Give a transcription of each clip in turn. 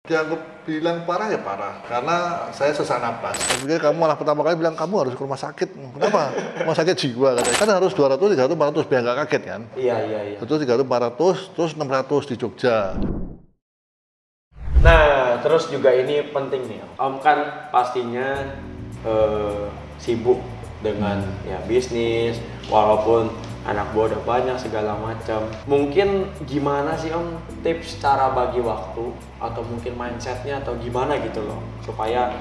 Dianggap bilang parah ya parah, karena saya sesak napas. Saya pikir kamu malah pertama kali bilang kamu harus ke rumah sakit. Kenapa? Rumah sakit jiwa katanya. Kan harus 200, 300, 400 biar nggak kaget kan? Iya. Terus 300, 400, terus 600 di Jogja. Nah, terus juga ini penting nih, Om kan pastinya sibuk dengan ya bisnis, walaupun anak buah udah banyak segala macam. Mungkin gimana sih Om tips cara bagi waktu atau mungkin mindsetnya atau gimana gitu loh supaya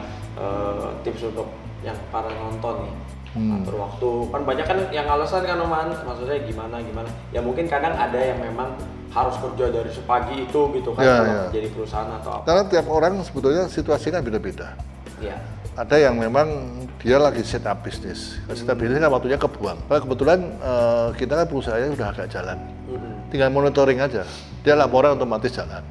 tips untuk yang para nonton nih atur waktu. Kan banyak kan yang alasan kan Oman, maksudnya gimana ya mungkin kadang ada yang memang harus kerja dari sepagi itu gitu kan kalau jadi perusahaan atau apa. Karena tiap orang sebetulnya situasinya beda-beda. Iya. Ada yang memang dia lagi set up bisnis. Set up bisnis kan waktunya kebuang. Nah, kebetulan kita kan perusahaannya udah agak jalan. Tinggal monitoring aja. Dia laporan otomatis jalan.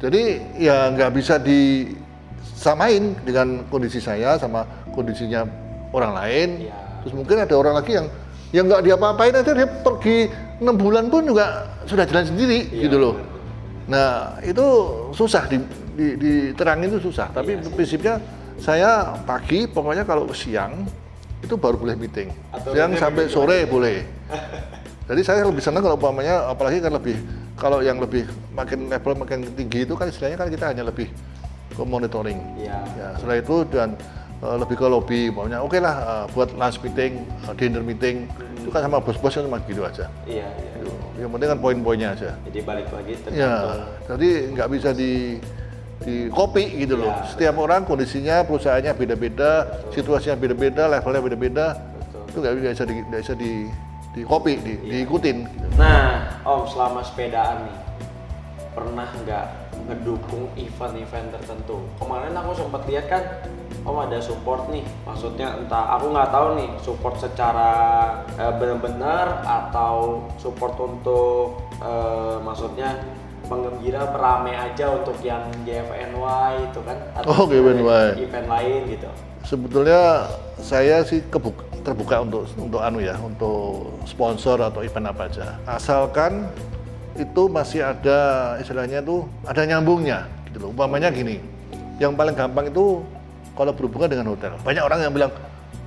Jadi ya nggak bisa disamain dengan kondisi saya sama kondisinya orang lain. Iya. Terus mungkin ada orang lagi yang nggak diapa-apain aja, dia pergi 6 bulan pun juga sudah jalan sendiri gitu loh. Nah itu susah diterangin, itu susah. Tapi prinsipnya saya pagi, pokoknya kalau siang itu baru boleh meeting. Siang sampai sore boleh. Jadi saya lebih senang kalau umpamanya, apalagi kan kalau yang lebih makin level makin tinggi itu kan istilahnya kan kita hanya lebih ke monitoring. Ya, setelah itu dan lebih ke lobby, pokoknya oke lah buat lunch meeting, dinner meeting, itu kan sama bos-bos kan cuma gitu aja. Iya. Yang penting kan poin-poinnya aja. Jadi balik lagi tergantung. Ya, jadi nggak bisa di copy gitu loh. Setiap orang kondisinya, perusahaannya beda-beda, situasinya beda-beda, levelnya beda-beda. Itu nggak bisa di copy, diikutin. Gitu. Nah, Om selama sepedaan nih, pernah nggak ngedukung event-event tertentu? Kemarin aku sempat lihat kan, Om ada support nih, maksudnya entah aku nggak tahu nih support secara benar-benar atau support untuk maksudnya penggembira berame aja untuk yang GFNY itu kan atau GFNY. event lain gitu. Sebetulnya saya sih terbuka untuk untuk sponsor atau event apa aja. Asalkan itu masih ada istilahnya tuh ada nyambungnya gitu loh. Umpamanya gini, yang paling gampang itu kalau berhubungan dengan hotel. Banyak orang yang bilang,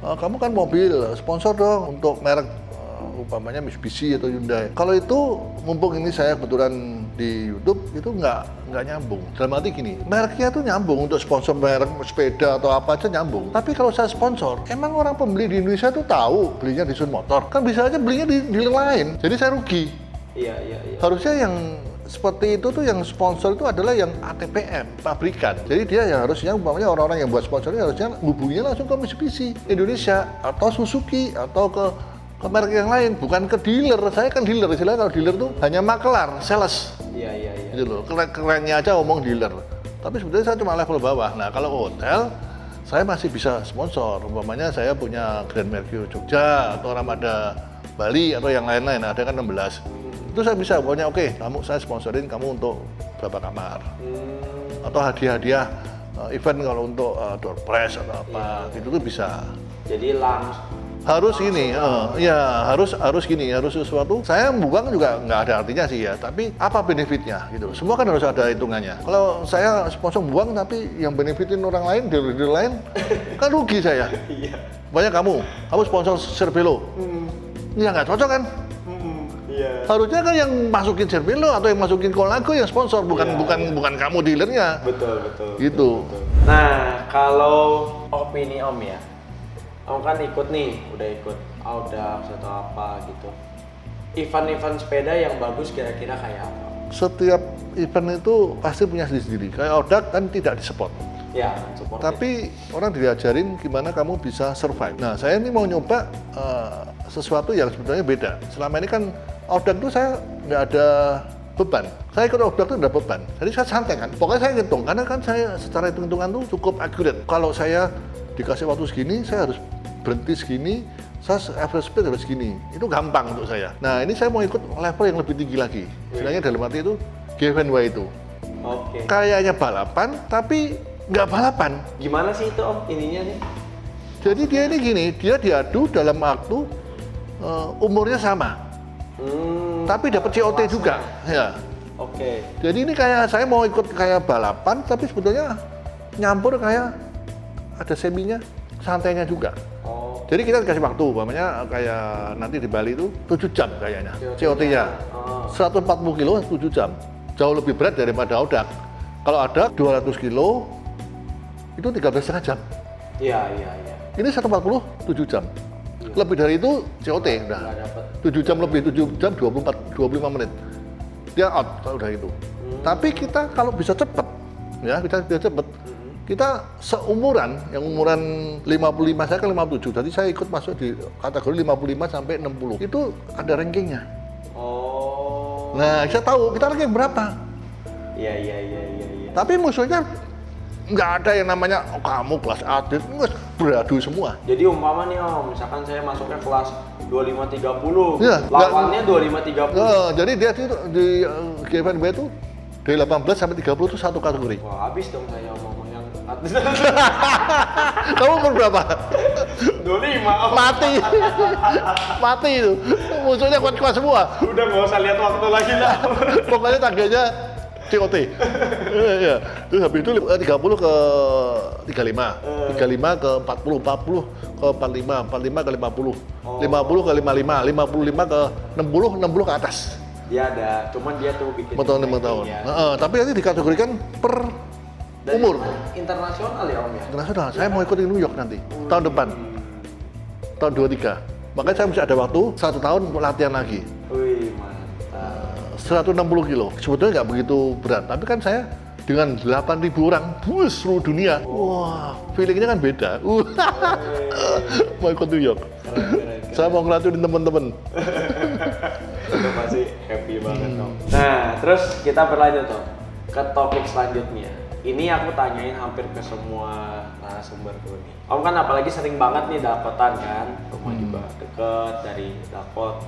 kamu kan mobil, sponsor dong untuk merek umpamanya Mitsubishi atau Hyundai. Kalau itu mumpung ini saya kebetulan di YouTube itu nggak nyambung. Dalam arti gini, mereknya tuh nyambung untuk sponsor merek sepeda atau apa aja nyambung. Tapi kalau saya sponsor, emang orang pembeli di Indonesia tuh tahu belinya di Sun Motor. Kan bisa aja belinya di dealer lain. Jadi saya rugi. Iya. Harusnya yang seperti itu tuh yang sponsor itu adalah yang ATPM, pabrikan. Jadi dia yang harusnya umpamanya orang-orang yang buat sponsornya harusnya hubunginya langsung ke Mitsubishi Indonesia atau Suzuki atau ke merek yang lain, bukan ke dealer. Saya kan dealer, istilahnya kalau dealer tuh hanya makelar, sales. Iya. Gitu loh, kerennya aja ngomong dealer. Tapi sebetulnya saya cuma level bawah. Nah kalau hotel, saya masih bisa sponsor. Umpamanya saya punya Grand Mercure Jogja atau Ramada Bali atau yang lain-lain, ada kan 16. Itu saya bisa, pokoknya oke, saya sponsorin kamu untuk berapa kamar. Atau hadiah-hadiah event kalau untuk door prize atau apa, itu tuh bisa. Jadi harus gini, harus gini, harus sesuatu. Saya buang juga nggak ada artinya sih ya, tapi apa benefitnya gitu. Semua kan harus ada hitungannya. Kalau saya sponsor buang tapi yang benefitin orang lain, dealer lain, kan rugi saya. Banyak kamu sponsor Cervelo, ya nggak cocok kan? Harusnya kan yang masukin Cervelo atau yang masukin Colnago yang sponsor, bukan kamu dealernya. Betul. Gitu. Nah, kalau opini Om ya, Om kan udah ikut Audax atau apa gitu. Event-event sepeda yang bagus kira-kira kayak apa? Setiap event itu pasti punya sendiri. Kayak Audax kan tidak disupport. Ya, support. Tapi orang diajarin gimana kamu bisa survive. Nah, saya ini mau nyoba sesuatu yang sebetulnya beda. Selama ini kan Audax itu saya nggak ada beban. Saya ikut Audax itu nggak beban. Jadi saya santai kan. Pokoknya saya hitung, karena kan saya secara hitung-hitungan tuh cukup accurate. Kalau saya dikasih waktu segini, saya harus berhenti segini, saya average speed harus segini. Itu gampang untuk saya. Nah, ini saya mau ikut level yang lebih tinggi lagi. Istilahnya dalam arti itu GFNY itu. Oke. Kayaknya balapan, tapi nggak balapan. Gimana sih itu Om ininya nih? Jadi dia ini gini, dia diadu dalam waktu umurnya sama. Tapi dapat COT juga. Ya. Oke. Jadi ini kayak saya mau ikut kayak balapan, tapi sebetulnya nyampur kayak ada seminya, santainya juga. Oh. Jadi kita dikasih waktu, umpamanya kayak nanti di Bali itu 7 jam kayaknya, COT-nya. 140 kilo 7 jam, jauh lebih berat daripada Audax. Kalau ada 200 kilo, itu 13,5 jam. Iya. Ini 140, 7 jam. Lebih dari itu COT udah. 7 jam lebih, 7 jam 25 menit. Dia out kalau udah itu. Tapi kita kalau bisa cepet, ya kita bisa cepet. Kita seumuran, yang umuran 55, saya kan 57, jadi saya ikut masuk di kategori 55 sampai 60. Itu ada rankingnya. Oh. Nah, saya tahu kita ranking berapa. Iya. Tapi musuhnya nggak ada yang namanya kamu kelas atlet, beradu semua. Jadi umpama nih Om, misalkan saya masuknya kelas 25-30, ya, lawannya 25-30. Jadi dia itu di GFNB itu dari 18 sampai 30 itu satu kategori. Wah, habis dong saya ngomong yang atlet. Kamu umur berapa? 25. Mati itu. Musuhnya kuat-kuat semua. Udah nggak usah lihat waktu lagi lah. Pokoknya targetnya COT. Iya. Terus habis itu 30 ke 35, 35 ke 40, 40 ke 45, 45 ke 50, 50 ke 55, 55 ke 60, 60 ke atas. Dia ada, cuman dia tuh bikin 5 tahun, 5 tahun. Tapi nanti dikategorikan per dan umur. Internasional ya Om ya? Internasional. Saya mau ikut di New York nanti, tahun depan. Tahun 23. Makanya saya masih ada waktu 1 tahun untuk latihan lagi. Wih, mantap. 160 kilo. Sebetulnya nggak begitu berat, tapi kan saya dengan 8.000 orang, seluruh dunia. Wah, feelingnya kan beda. Mau ikut New York. Keren. Saya mau ngelacunin teman-teman. Itu pasti happy banget Om. Nah, terus kita berlanjut Om ke topik selanjutnya. Ini aku tanyain hampir ke semua narasumberku nih. Om kan apalagi sering banget nih Dakotan kan, rumah juga deket dari Dakot.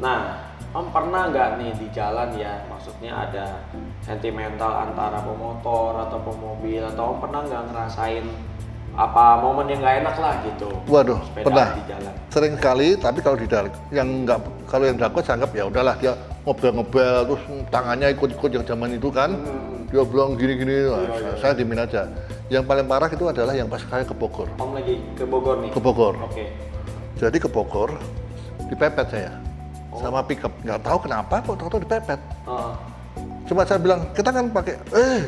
Nah, Om pernah nggak nih di jalan ya, maksudnya ada sentimental antara pemotor atau pemobil, atau Om pernah nggak ngerasain apa momen yang nggak enak lah gitu? Waduh, pernah. Di jalan. Sering sekali, tapi kalau di dalam yang nggak, kalau yang Dakot saya anggap ya udahlah dia ngobel-ngobel terus tangannya ikut-ikut yang zaman itu kan. Dia bilang gini-gini, saya diemin aja. Yang paling parah itu adalah yang pas saya ke Bogor. Om lagi ke Bogor nih? Ke Bogor. Oke. Jadi ke Bogor, dipepet saya. Sama pickup. Nggak tahu kenapa kok tahu dipepet. Cuma saya bilang, kita kan pakai,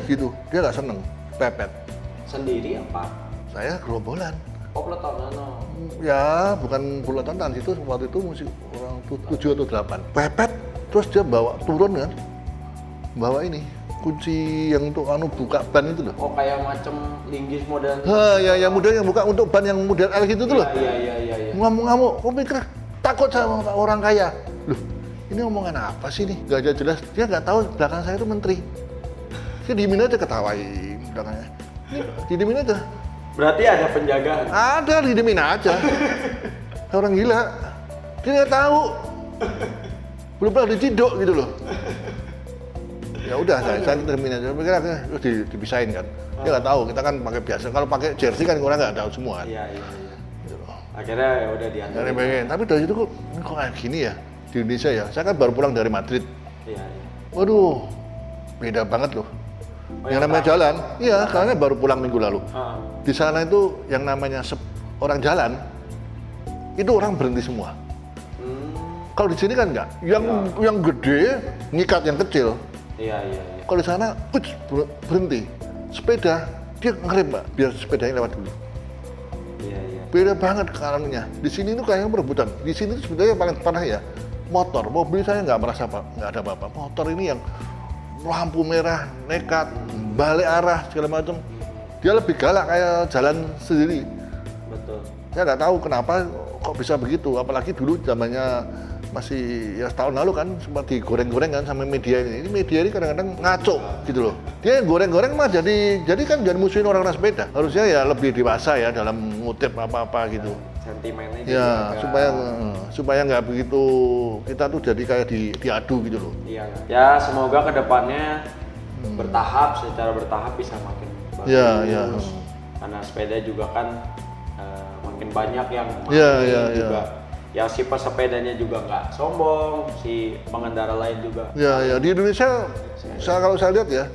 gitu. Dia nggak seneng, pepet. Sendiri apa? Saya gerombolan. Oh, peloton, no. Ya, bukan pelotonan, itu waktu itu musik orang 7 atau 8. Pepet, terus dia bawa turun kan, bawa ini, kunci yang untuk buka ban itu loh. Oh, kayak macam linggis model. Ya model yang buka untuk ban yang model L gitu tuh loh. Iya. Ngamuk-ngamuk, kok pikir takut sama orang kaya. Loh, ini omongan apa sih nih? Gak aja jelas, dia nggak tahu belakang saya itu menteri. Dia diemin aja, ketawain belakangnya. Ini diemin aja. Berarti ada penjagaan? Ada, diemin aja. Orang gila, dia nggak tahu. Belum pernah diciduk gitu loh. Ya udah, saya termin aja. Pikir terus dipisahin kan. Dia nggak tahu, kita kan pakai biasa. Kalau pakai jersey kan orang nggak tahu semua. Iya. Gitu loh. Akhirnya ya udah diantar. Tapi dari itu kok kayak gini ya di Indonesia ya. Saya kan baru pulang dari Madrid. Iya. Waduh, beda banget loh. Yang namanya jalan, iya, karena baru pulang minggu lalu. Di sana itu yang namanya orang jalan, itu orang berhenti semua. Kalau di sini kan enggak. Yang gede ngikat yang kecil. Iya. Kalau di sana, berhenti. Sepeda, dia ngerem Mbak, biar sepedanya lewat dulu. Iya. Beda banget kanannya. Di sini itu kayaknya perebutan. Di sini itu sebenarnya paling parah ya motor. Mobil saya nggak merasa nggak ada apa-apa. Motor ini yang lampu merah, nekat, balik arah segala macam. Dia lebih galak kayak jalan sendiri. Betul. Saya nggak tahu kenapa kok bisa begitu. Apalagi dulu zamannya masih ya setahun lalu kan sempat digoreng-goreng kan sama media ini. Ini media ini kadang-kadang ngaco gitu loh. Dia goreng-goreng mah jadi kan jadi musuhin orang-orang sepeda. Harusnya ya lebih dewasa ya dalam ngutip apa-apa gitu. Sentimennya ya supaya nggak begitu kita tuh jadi kayak diadu gitu loh. Iya. Ya semoga kedepannya secara bertahap bisa makin bagus. Iya. Karena sepeda juga kan makin banyak yang juga Ya si pesepedanya juga nggak sombong, si pengendara lain juga. Ya di Indonesia, kalau saya lihat ya,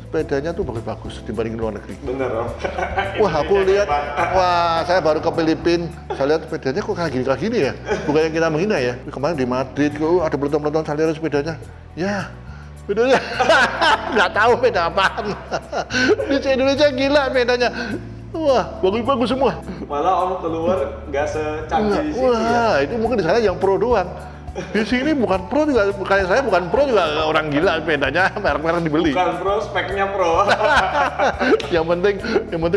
sepedanya tuh bagus-bagus dibanding luar negeri. Bener Om. Wah aku lihat, saya baru ke Filipina, saya lihat sepedanya kok kayak gini ya. Bukan yang kita menghina ya. Kemarin di Madrid, ada peloton-peloton saya lihat sepedanya. Ya, sepedanya nggak tahu sepeda apaan. Di Indonesia gila sepedanya. Wah, bagus-bagus semua. Malah Om keluar nggak secanggih di sini ya. Itu mungkin di sana yang pro doang. Di sini bukan pro juga, kayak saya bukan pro juga orang gila sepedanya merek-merek dibeli. Bukan pro, speknya pro. yang penting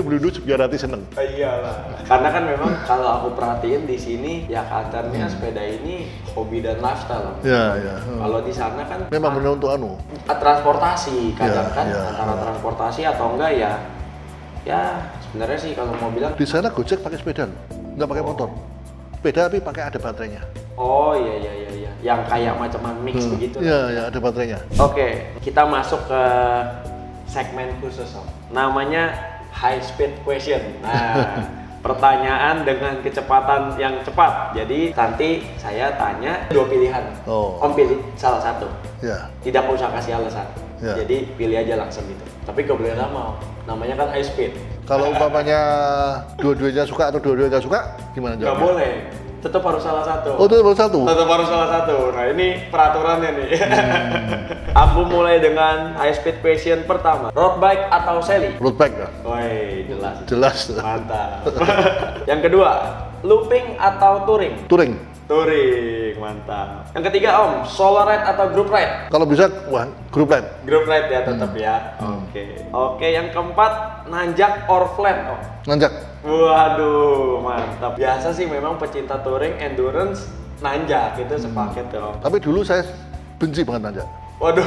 beli duit biar hati seneng. Iyalah. Karena kan memang kalau aku perhatiin di sini ya kadarnya sepeda ini hobi dan lifestyle. Ya. Kalau di sana kan Memang benar untuk transportasi kadang Ya, kan ya. antara transportasi atau enggak ya sebenarnya sih kalau mau bilang Di sana Gojek pakai sepeda loh, nggak pakai motor. Sepeda tapi pakai ada baterainya. oh iya yang kayak macam mix begitu. Iya, ada baterainya. Oke, kita masuk ke segmen khusus Om. Namanya high speed question. Nah, pertanyaan dengan kecepatan yang cepat. Jadi nanti saya tanya 2 pilihan. Om pilih salah satu. Ya. Tidak usah kasih alasan. Ya. Jadi pilih aja langsung gitu. Tapi gak boleh lama Om. Namanya kan high speed. Kalau umpamanya dua-duanya suka atau dua-duanya suka, gimana Gak jawabnya? boleh. Tetap harus salah satu. Oh, itu baru satu. Tetap harus salah satu. Nah ini peraturannya nih. Aku mulai dengan high speed question pertama. Road bike atau sally? Road bike ya? Woi, jelas. Jelas. Mantap. Yang kedua, looping atau touring? Touring. Touring, mantap. Yang ketiga Om, solo ride atau group ride? Kalau bisa, grup lain. Group ride ya tetap ya. Oke, yang keempat, nanjak or flat Om? Nanjak. Waduh, mantap. Biasa sih memang pecinta touring, endurance, nanjak itu sepaket ya Om. Tapi dulu saya benci banget nanjak. Waduh,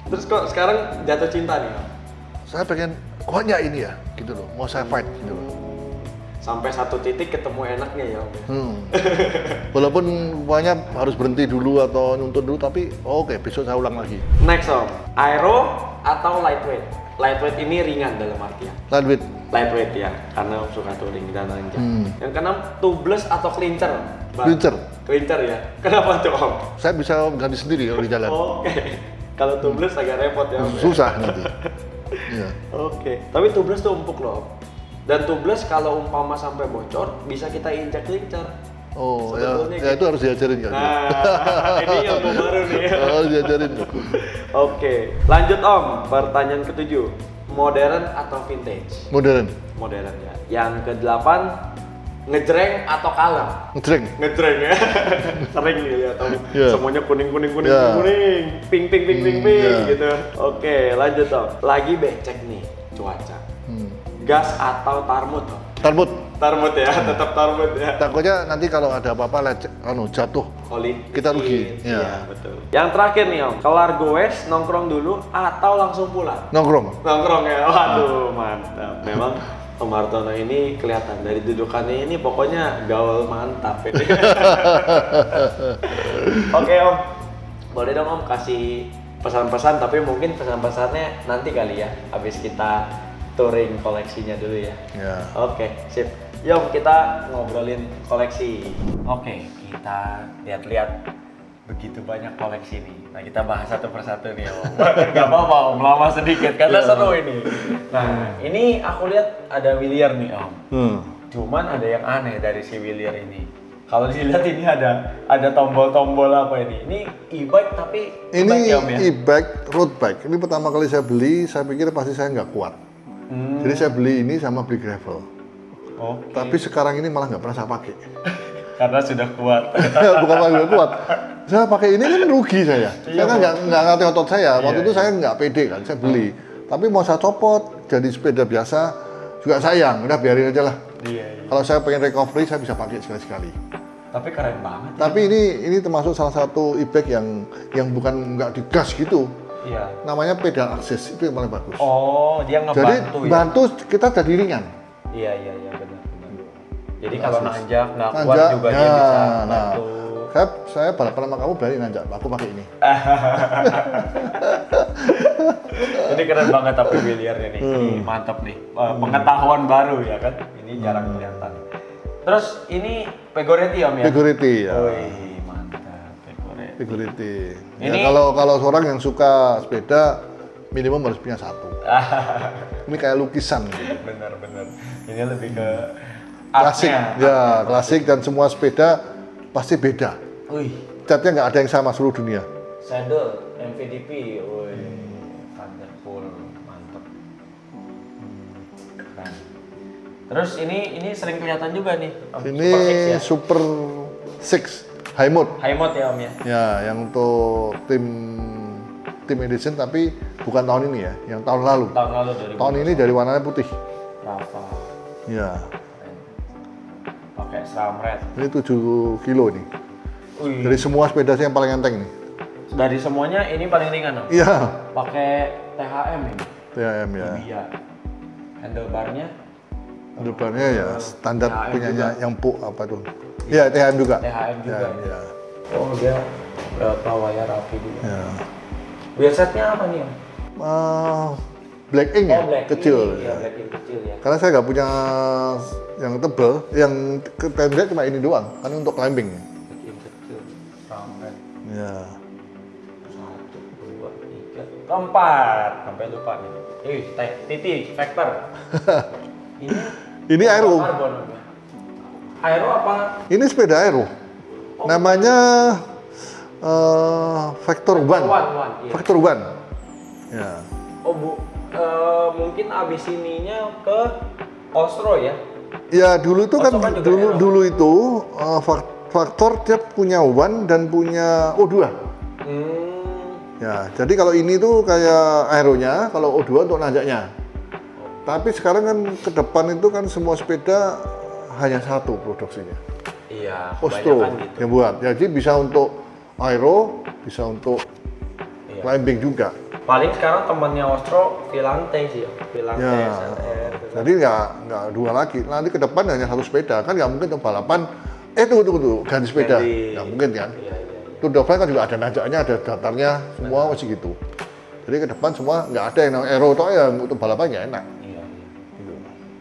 terus kok sekarang jatuh cinta nih Om? Saya pengen, kok nggak ini ya, gitu loh. Mau saya fight gitu loh. Sampai satu titik ketemu enaknya ya Om. Walaupun banyak harus berhenti dulu atau nuntun dulu, tapi oke, besok saya ulang lagi. Next Om, aero atau lightweight? Lightweight ini ringan dalam artian. Lightweight. Lightweight ya, karena Om suka touring dan nanjak. Yang keenam, tubeless atau clincher? Bang? Clincher. Clincher ya. Kenapa tuh Om? Saya bisa ganti sendiri kalau di jalan. Oke. Kalau tubeless agak repot ya Om. Susah nanti. Iya. Oke. Tapi tubeless tuh empuk loh Om. Dan tubeless kalau umpama sampai bocor bisa kita injak clincher. Oh Sebetulnya ya, itu harus diajarin kan? Nah, ini yang baru nih. Harus diajarin. Oke, lanjut Om. Pertanyaan ketujuh, modern atau vintage? Modern. Modern ya. Yang kedelapan, ngejreng atau kalem? Ngejreng. Ngejreng ya. Sering dilihat Om. Yeah. Semuanya kuning, Yeah. pink Yeah. gitu. Oke, lanjut Om. Lagi becek nih cuaca. Gas atau tarmut Om? Tarmut. Tarmut ya, tetap tarmut ya. Takutnya nanti kalau ada apa-apa jatuh. Kita rugi. Iya, betul. Yang terakhir nih Om, kelar goes, nongkrong dulu atau langsung pulang? Nongkrong. Nongkrong ya, waduh mantap. Memang Om Hartono ini kelihatan dari dudukannya ini pokoknya gaul mantap ini. Oke Om, boleh dong Om kasih pesan-pesan, tapi mungkin pesan-pesannya nanti kali ya, habis kita touring koleksinya dulu ya. Ya. Oke, sip. Yuk kita ngobrolin koleksi. Oke, kita lihat-lihat begitu banyak koleksi nih. Nah kita bahas satu persatu nih Om. Gak apa-apa Om, lama sedikit karena seru ini. Nah ini aku lihat ada Willier nih Om. Cuman ada yang aneh dari si Willier ini. Kalau dilihat ini ada tombol-tombol apa ini? Ini e-bike tapi Ini e-bike ya Om ya? e-bike, road bike. Ini pertama kali saya beli, saya pikir pasti saya nggak kuat. Jadi saya beli ini sama beli gravel. Oke. Tapi sekarang ini malah nggak pernah saya pakai. Karena sudah kuat. Bukan malah nggak kuat. Saya pakai ini kan rugi saya. Saya kan nggak ngerti otot saya. Waktu itu saya nggak pede kan, saya beli. Tapi mau saya copot jadi sepeda biasa juga sayang. Udah biarin aja lah. Iya. Kalau saya pengen recovery saya bisa pakai sekali-sekali. Tapi keren banget. Tapi ini termasuk salah satu e-bike yang bukan nggak digas gitu. Iya. Namanya pedal akses, itu yang paling bagus. Oh, dia ngebantu Jadi ya? bantu kita jadi ringan. Iya benar. Jadi kalau nanjak nggak kuat juga ya, dia bisa nah, bantu. saya balapan sama kamu berani nanjak, aku pakai ini. Ini keren banget tapi Willier ini. Ini mantap nih. Pengetahuan baru ya kan. Ini jarang kelihatan. Terus ini Pegoretti Om ya? Pegoretti ya. Wih, mantap Pegoretti. Pegoretti. Ini Ya, kalau seorang yang suka sepeda minimum harus punya satu. Ini kayak lukisan gitu. Bener. Ini lebih ke Klasik, artnya. ya klasik dan semua sepeda pasti beda. Wih, Catnya nggak ada yang sama seluruh dunia. saddle MVDP. Wih, Thunderpool, mantap. Keren. Terus ini sering kelihatan juga nih. Om. Ini Super 6 ya? Super Six High Mode. High mode ya Om ya? Ya, yang untuk tim edition tapi bukan tahun ini ya, yang tahun lalu. Tahun lalu Tahun ini dari warnanya putih. Rafa. Ya, Keren. Pakai SRAM Red. ini 7 kilo nih. Wih. Dari semua sepeda saya yang paling enteng nih. Dari semuanya ini paling ringan Om? Iya, Pakai THM ini? THM ya. Iya. Handlebarnya? Depannya ya standar THM punyanya juga. yang apa tuh? Iya, THM juga. THM juga. Ya. Oh dia berapa wayar rapi juga. Ya. Wheelsetnya apa nih Om? Black Ink ya, Black kecil. Ink. Iya, Ya. Black Ink kecil ya. Karena saya nggak punya yang tebel, yang pendek cuma ini doang, kan untuk climbing. Black Ink kecil. Sampai Ya. 1, 2, 3, 4. Sampai lupa nih. Titi, Vector. Ini Ini aero. karbon. Om, ya? Aero apa? Ini sepeda aero. Namanya Vector One. One, iya. Vector One. Ya. Oh mungkin abis ininya ke Osro ya? Ya dulu itu kan Oslo kan juga aero. dulu itu Vector dia punya One dan punya O2. Ya, jadi kalau ini tuh kayak aeronya, kalau O2 untuk nanjaknya. Tapi sekarang kan ke depan itu kan semua sepeda hanya satu produksinya. Iya, Ostro kebanyakan gitu. yang buat. Jadi bisa untuk aero, bisa untuk Iya. climbing juga. Paling sekarang temannya Ostro Vilante sih, Vilante Ya, SLR. jadi nggak dua lagi. Nanti ke depan hanya satu sepeda, kan nggak mungkin untuk balapan. Tunggu, ganti sepeda, Ganti. nggak mungkin kan? Iya. Tour de France kan juga ada nanjaknya, ada datarnya, semua masih gitu. Jadi ke depan semua nggak ada yang namanya aero, toh ya untuk balapan ya enak. Iya. Gitu.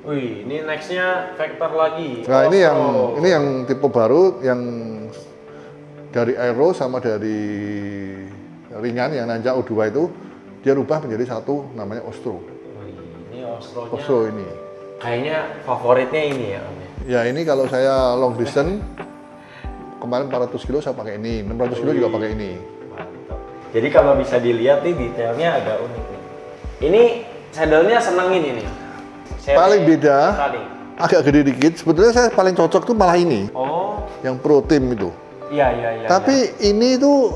Wih, ini nextnya Vector lagi. Nah Ostro. ini yang tipe baru yang dari aero sama dari ringan yang nanjak O2 itu dia rubah menjadi satu namanya Ostro. Wih, ini Ostronya. Ostro ini. Kayaknya favoritnya ini ya Om ya. Ya ini kalau saya long distance kemarin 400 kilo saya pakai ini, 600 kilo juga pakai ini. Mantap. Jadi kalau bisa dilihat nih detailnya agak unik nih. Ini saddle-nya senengin ini. Seri Paling beda, Itali. agak gede dikit. Sebetulnya saya paling cocok tuh malah ini, Oh, yang Pro Team itu. iya. Tapi ini tuh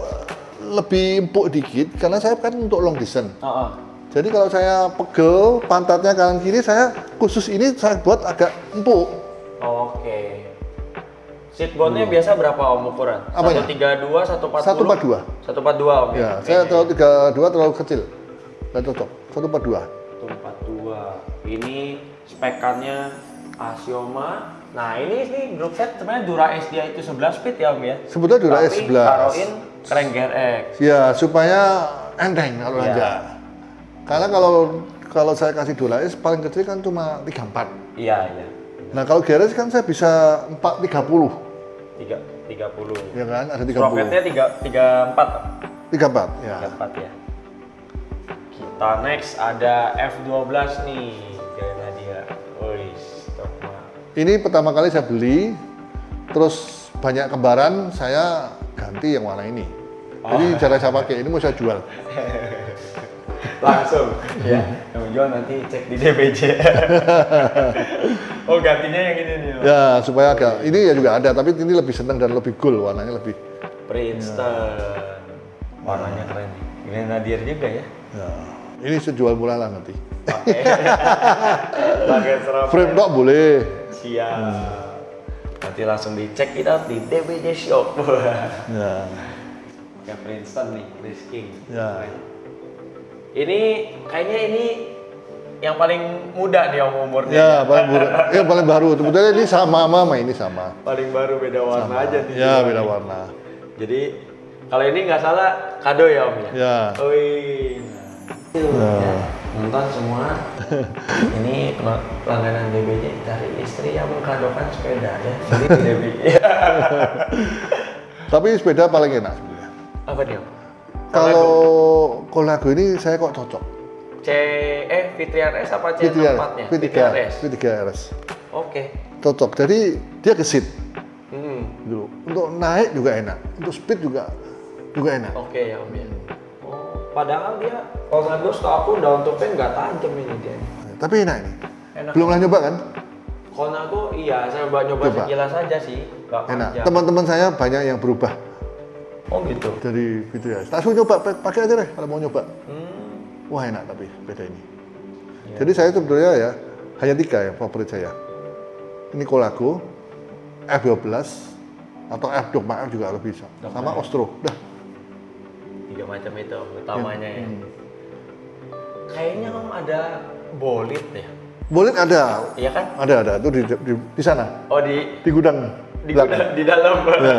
lebih empuk dikit karena saya kan untuk long distance. Heeh. Jadi kalau saya pegel pantatnya kanan kiri, saya khusus ini saya buat agak empuk. Oke. Seatbone-nya biasa berapa Om ukuran? Apanya? 132, 140? 142. 142 Om Ya, saya terlalu 32 terlalu kecil. Nggak cocok. 142. 142. Ini spekannya Asioma. Nah, ini group set sebenarnya Dura S dia itu 11 speed ya Om ya? Sebetulnya Dura S Tapi 11. taruhin crank gear X. Ya, supaya enteng kalau Ya. nanjak. Karena kalau saya kasih Dura S paling kecil kan cuma 34. Iya. Nah, kalau GRS kan saya bisa 430. 30. Ya kan? Ada 30. Sprocketnya 34. 34, ya. 34 ya. Kita next ada F12 nih, Grenadier. Wih, stop. Ini pertama kali saya beli, terus banyak kembaran, saya ganti yang warna ini. Jadi jarang saya pakai, ini mau saya jual. Langsung ya, yang menjual nanti cek di DBJ. Oh, gantinya yang ini nih. Om. Ya, supaya agak, ini ya juga ada, tapi ini lebih seneng dan lebih gold, warnanya lebih. Princeton. Warnanya keren nih. Grenadier juga ya. Ya, ini sejual murah lah nanti. Pakai serap. Frame dok boleh. Siap. Nanti langsung dicek it out di DBJ Shop. Ya, Kayak Princeton nih, Risking. ya. Ini kayaknya ini yang paling muda nih Om umurnya. Ya, paling baru. Ya, paling baru. Sebetulnya ini sama ini sama. Paling baru beda warna aja nih. Ya, beda warna. Jadi kalau ini nggak salah kado ya Om ya. Ya. Wih. Nah, Nonton semua. Ini langganan DBJ dari istri yang mengkadokan sepeda ya. Jadi DBJ. Tapi sepeda paling enak sebenarnya. Apa dia? Kalau Colnago ini saya kok cocok. V3RS apa C64-nya? V3RS. Oke. Cocok. Jadi dia gesit. Gitu. Untuk naik juga enak. Untuk speed juga enak. Oke ya Om ya. Padahal dia Colnago setahu aku daun topeng nggak tajam ini dia. Tapi enak ini. Enak. Belum pernah nyoba kan? Colnago iya, saya nyoba sekilas saja sih. Nggak enak. panjang. Teman-teman saya banyak yang berubah. Oh gitu. Dari V3RS. Tak suruh nyoba, pakai aja deh kalau mau nyoba. Wah enak tapi beda ini. Ya. Jadi saya sebenarnya ya hanya 3 yang favorit saya. Ini Colnago, F12 atau F24F juga lebih bisa. Sama Ostro. Dah. 3 macam itu utamanya ya. Kayaknya Om ada Bolid ya. Bolid ada. Iya kan? Ada. Itu di sana. Oh di gudang. di dalam. Ya.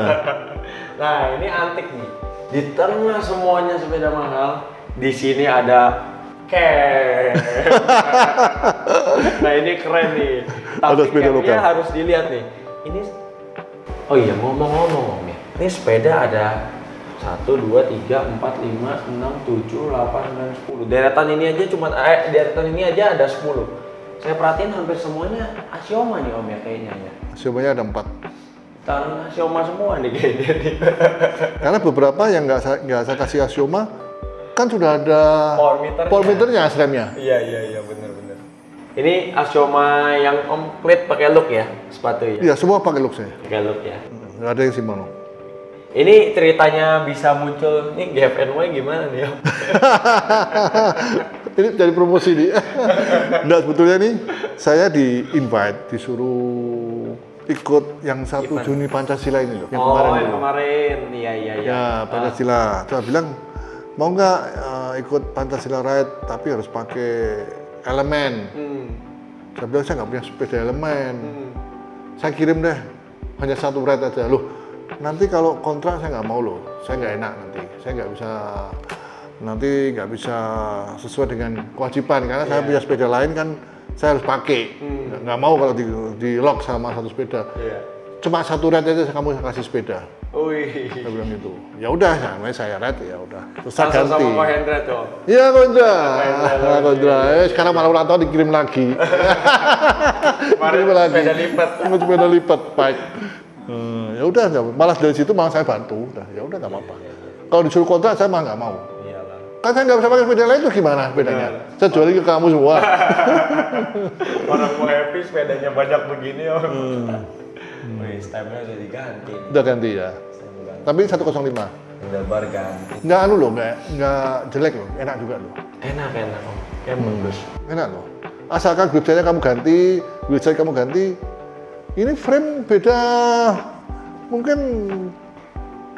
Nah, ini antik nih. Di tengah semuanya sepeda mahal, di sini ada Nah, ini keren nih. Tapi sepeda lokal. harus dilihat nih. Ini oh iya, ngomong-ngomong Om ya. Ini sepeda ada 1, 2, 3, 4, 5, 6, 7, 8, 9, 10. Deretan ini aja ada 10. Saya perhatiin hampir semuanya Axioma nih Om ya kayaknya ya. Axiomanya ada 4. Taruh Axioma semua nih kayaknya nih. Karena beberapa yang nggak saya kasih Axioma kan sudah ada power meternya asremnya. Iya benar. Ini Axioma yang Om klit pakai look ya sepatu ya? Iya semua pakai look saya. Pakai look ya. Nggak ada yang Shimano. Ini ceritanya bisa muncul nih GFNY gimana nih Om? Ini dari promosi nih. Nggak sebetulnya nih saya disuruh ikut yang 1 Juni Pancasila ini loh. Yang kemarin. Iya. Ya Pancasila. Saya bilang mau nggak ikut Pancasila Ride tapi harus pakai elemen. Saya bilang saya nggak punya sepeda elemen. Saya kirim deh hanya 1 ride aja loh. Nanti kalau kontrak saya nggak mau loh. Saya nggak enak nanti. Saya nggak bisa sesuai dengan kewajiban karena saya punya sepeda lain kan saya harus pakai. Nggak mau kalau di lock sama 1 sepeda. Cuma 1 ride aja kamu kasih sepeda. Saya bilang gitu. Ya udah, namanya saya ride ya udah. Terus saya ganti. Sama Ko Hendra tuh. Iya Kontra. Sekarang malah ulang tahun dikirim lagi. Sepeda lipat, baik. Ya udah, malah dari situ malah saya bantu. Ya udah nggak apa-apa. Kalau disuruh kontrak saya malah nggak mau. Kan saya nggak bisa pakai sepeda lain itu gimana sepedanya? Saya jualin ke kamu semua. Orang mau happy sepedanya banyak begini Om. Stemnya udah diganti. Udah ganti ya. Tapi 105. Udah bar ganti. Nggak nggak jelek loh, enak juga loh. Enak Om. Kayak bagus. Enak loh. Asalkan grip saya kamu ganti, wheel saya kamu ganti. Ini frame beda mungkin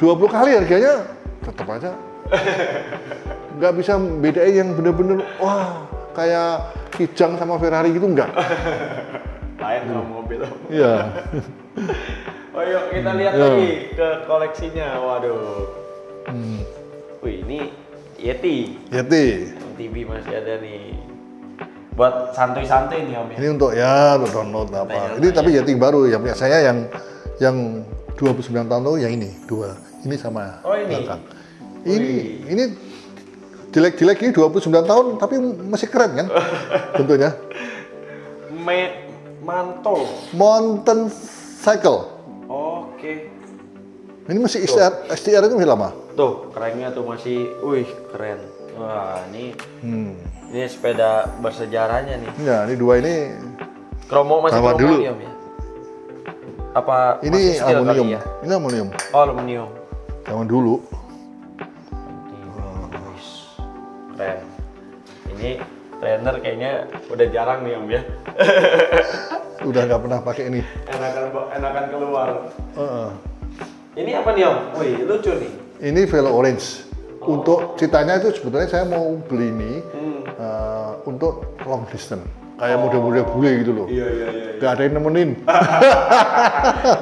20 kali harganya, tetap aja. Nggak bisa bedain yang bener-bener wah kayak Kijang sama Ferrari gitu enggak. Lain sama mobil. Iya. Oh yuk kita lihat lagi ke koleksinya. Waduh. Wih ini Yeti. MTB masih ada nih. Buat santuy-santuy nih Om ya. Ini untuk download apa. Ini tapi Yeti baru ya punya saya yang 29 tahun lalu yang ini 2. Ini sama belakang. Ini jelek-jelek ini 29 tahun tapi masih keren kan bentuknya. Mountain Cycle. Oke. Ini masih STR itu masih lama. Tuh, kerennya tuh masih, keren. Wah, ini sepeda bersejarahnya nih. Ya, ini 2 ini. Kromo masih kromo dulu. ya? Apa ini aluminium? Ya? Ini aluminium. Oh, aluminium. Zaman dulu. Keren. Ini trainer kayaknya udah jarang nih Om ya. Udah nggak pernah pakai ini. Enakan keluar. Ini apa nih Om? Wih, lucu nih. Ini Velo Orange. Untuk ceritanya itu sebetulnya saya mau beli ini untuk long distance. Kayak model-model bule gitu loh. Iya. Gak ada yang nemenin.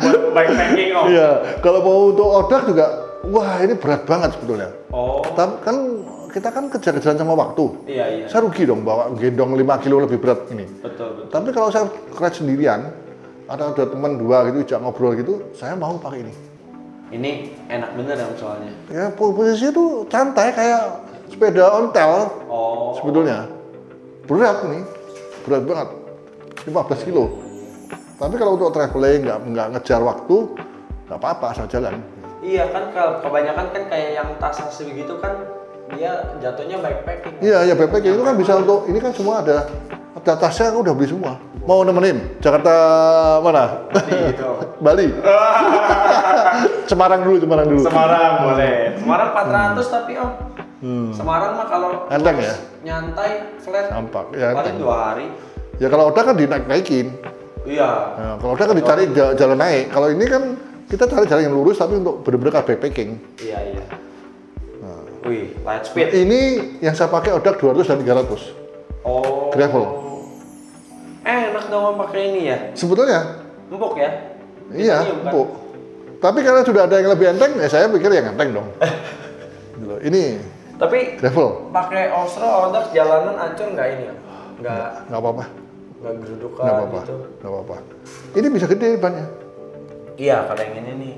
Bikepacking Om. Iya. Kalau mau untuk odak juga, wah ini berat banget sebetulnya. Tapi kan kita kan kejar-kejaran sama waktu. Iya, iya. Saya rugi dong bawa gendong 5 kilo lebih berat ini. Betul, betul. Tapi kalau saya ride sendirian, atau ada teman 2 gitu, ajak ngobrol gitu, saya mau pakai ini. Ini enak bener ya soalnya. Ya posisinya tuh santai kayak sepeda ontel Oh. sebetulnya. Berat nih, berat banget, 15 kilo. Tapi kalau untuk traveling nggak ngejar waktu, nggak apa-apa asal jalan. Iya kan, kalau kebanyakan kan kayak yang tas begitu kan dia jatuhnya backpacking. Iya, ya backpacking itu kan bisa untuk ini kan semua ada tasnya aku udah beli semua. Mau nemenin Jakarta mana? Gitu. Bali. Semarang dulu. Semarang boleh. Semarang 400 tapi Om. Semarang mah kalau Enteng ya? nyantai flat Nampak, ya paling enteng. 2 hari. Ya kalau udah kan dinaik-naikin. Iya. Nah, kalau udah kan dicari jalan naik. Kalau ini kan kita cari jalan yang lurus tapi untuk bener-bener backpacking. Iya, iya. Wih, light speed. Ini yang saya pakai Odak 200 dan 300. Oh. Gravel. Enak dong Om pakai ini ya. Sebetulnya Empuk ya? iya, Titanium, kan? empuk. Tapi karena sudah ada yang lebih enteng, ya saya pikir yang enteng dong. Gitu. Ini Tapi gravel. pakai Osro Odak jalanan ancur nggak ini? Nggak Nggak apa-apa. gerudukan Nggak apa-apa. gitu. Nggak apa-apa. Ini bisa gede bannya. Iya, kalau yang ini nih.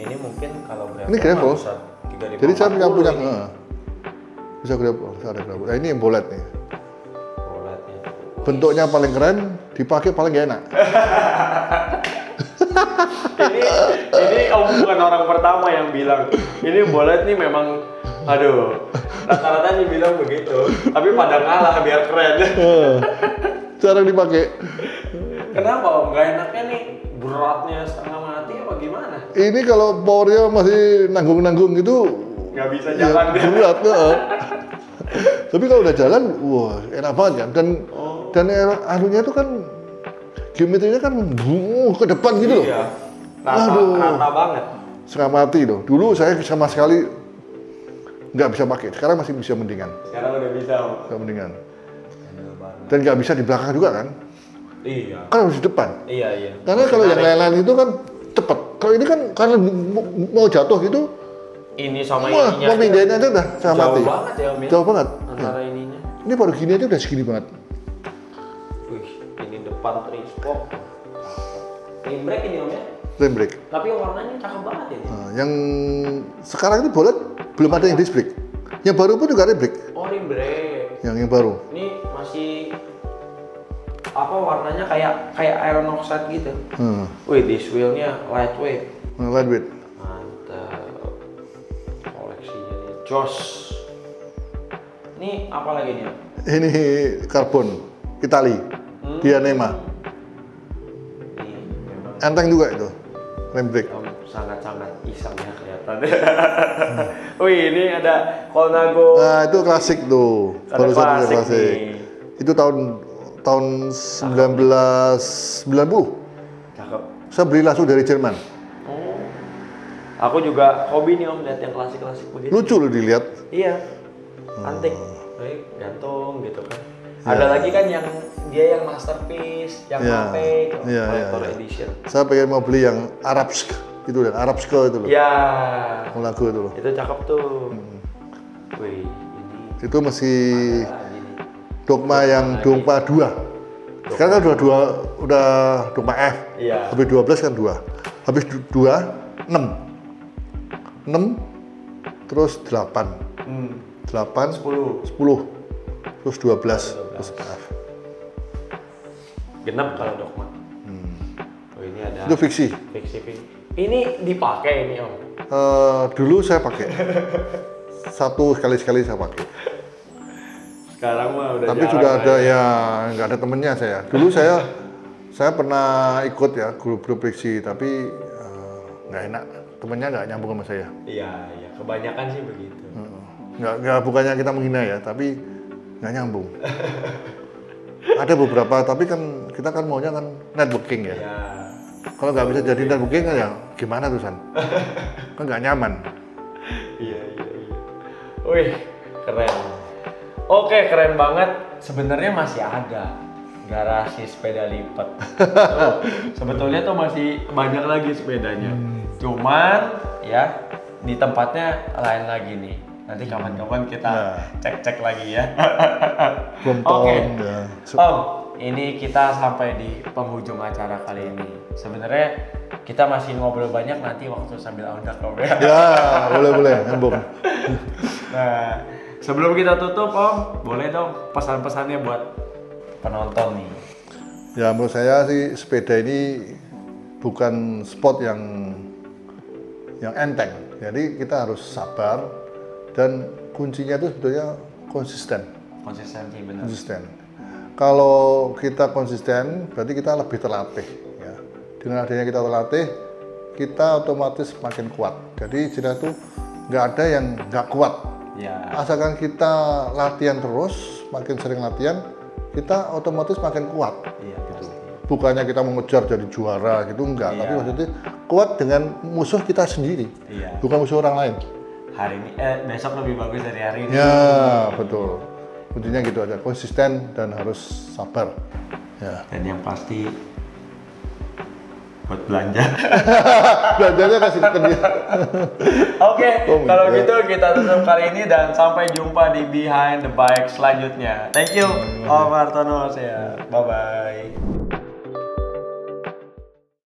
Ini mungkin kalau gravel. Ini gravel. mah bisa 350 Jadi saya punya ini. bisa gravel, saya ada gravel. Nah, ini yang bolet nih. Boletnya. Bentuknya paling keren, dipakai paling gak enak. ini Om bukan orang pertama yang bilang ini bolet nih memang aduh rata-rata nih bilang begitu tapi pada ngalah biar keren. Jarang dipakai. Kenapa Om? Gak enaknya nih beratnya setengah mati apa gimana? Ini kalau powernya masih nanggung-nanggung gitu, Nggak bisa ya jalan dia. berat. Tapi kalau udah jalan, wah enak banget kan. Dan anunya itu kan geometrinya kan ke depan gitu loh. Iya. Rata banget. Setengah mati loh. Dulu saya sama sekali nggak bisa pakai. Sekarang masih bisa mendingan. Sekarang udah bisa Om. Bisa mendingan. Handle banget. Dan nggak bisa di belakang juga kan? Iya. Kan harus di depan. Iya, iya. Karena kalau yang lain-lain itu kan cepet. Kalau ini kan karena mau jatuh gitu, Ini sama wah ininya. pemindahannya aja udah setengah Jauh mati. banget ya Om ya? Jauh banget. Antara ininya. Ini baru gini aja udah segini banget. Wih, ini depan 3-spoke. Rim brake ini Om ya? Rem brake. Tapi warnanya cakep banget ya. Nah, yang sekarang ini bolet belum ada yang disc brake. Yang baru pun juga rem brake. Oh, rim brake. Yang baru. Ini masih apa warnanya kayak iron oxide gitu. Wih, this wheelnya lightweight. Lightweight. Mantap. Koleksinya nih, jos. Ini apa lagi nih? Om? Ini karbon Itali. Dianema. Ini memang Enteng juga itu. Rem brake. Om sangat-sangat iseng ya kelihatan. Wih, ini ada Colnago. Nah, itu klasik tuh. Ada Baru satu klasik klasik. nih. Itu tahun 1990. Cakep. Saya beli langsung dari Jerman. Oh. Aku juga hobi nih Om lihat yang klasik-klasik begitu. Lucu loh dilihat. Iya. Antik. Baik, gantung gitu kan. Ada lagi kan yang dia yang masterpiece, yang Iya. mape, Iya, collector iya. edition. Saya pengen mau beli yang Arabsk itu dan Arabsk itu loh. Ya, Lagu itu loh. itu cakep tuh. Wih, ini Itu masih ada lagi nih. Dogma yang Dogma 2. Sekarang kan udah Dogma F. Iya. Habis 12 kan 2. Habis 2 6. 6 terus 8. 8 10. 10 terus 12 terus F. Genap kalau Dogma. Oh, ini ada Itu fiksi. fiksi. Ini dipakai ini Om. Dulu saya pakai. Satu sekali-sekali saya pakai. Sekarang mah udah Tapi jarang sudah lah ada ya. ya nggak ada temennya saya. Dulu saya pernah ikut ya grup-grup fiksi tapi nggak enak. Temennya nggak nyambung sama saya. Iya, iya. Kebanyakan sih begitu. Nggak bukannya kita menghina ya, tapi nggak nyambung. Ada beberapa, tapi kan kita kan maunya kan networking ya. Ya. Kalau nggak bisa jadi networking kan ya gimana tuh San? Kan nggak nyaman. Iya. Wih, keren. Oke, keren banget. Sebenarnya masih ada garasi sepeda lipat. Tuh, sebetulnya tuh masih banyak lagi sepedanya. Cuman ya di tempatnya lain lagi nih. Nanti kapan-kapan kita cek-cek lagi ya. Oke. Ya. Om, ini kita sampai di penghujung acara kali ini. Sebenarnya kita masih ngobrol banyak nanti waktu sambil ondak Om ya. Ya, boleh nyambung. Nah, sebelum kita tutup Om, boleh dong pesan-pesannya buat penonton nih. Ya, menurut saya sih sepeda ini bukan sport yang enteng. Jadi kita harus sabar dan kuncinya itu sebetulnya konsisten. Konsistensi benar. Konsisten. Kalau kita konsisten, berarti kita lebih terlatih. Ya. Dengan adanya kita terlatih, kita otomatis makin kuat. Jadi istilah itu nggak ada yang nggak kuat. Ya. Asalkan kita latihan terus, makin sering latihan, kita otomatis makin kuat. Iya, gitu. Bukannya kita mengejar jadi juara gitu, enggak. Tapi maksudnya kuat dengan musuh kita sendiri, bukan musuh orang lain. Hari ini, besok lebih bagus dari hari ini. Ya, betul. Kuncinya gitu aja, konsisten dan harus sabar. Ya. Dan yang pasti buat belanja. Belanjanya kasih ke dia. Oke, kalau gitu kita tutup kali ini dan sampai jumpa di Behind the Bike selanjutnya. Thank you, Om Hartono. Bye bye.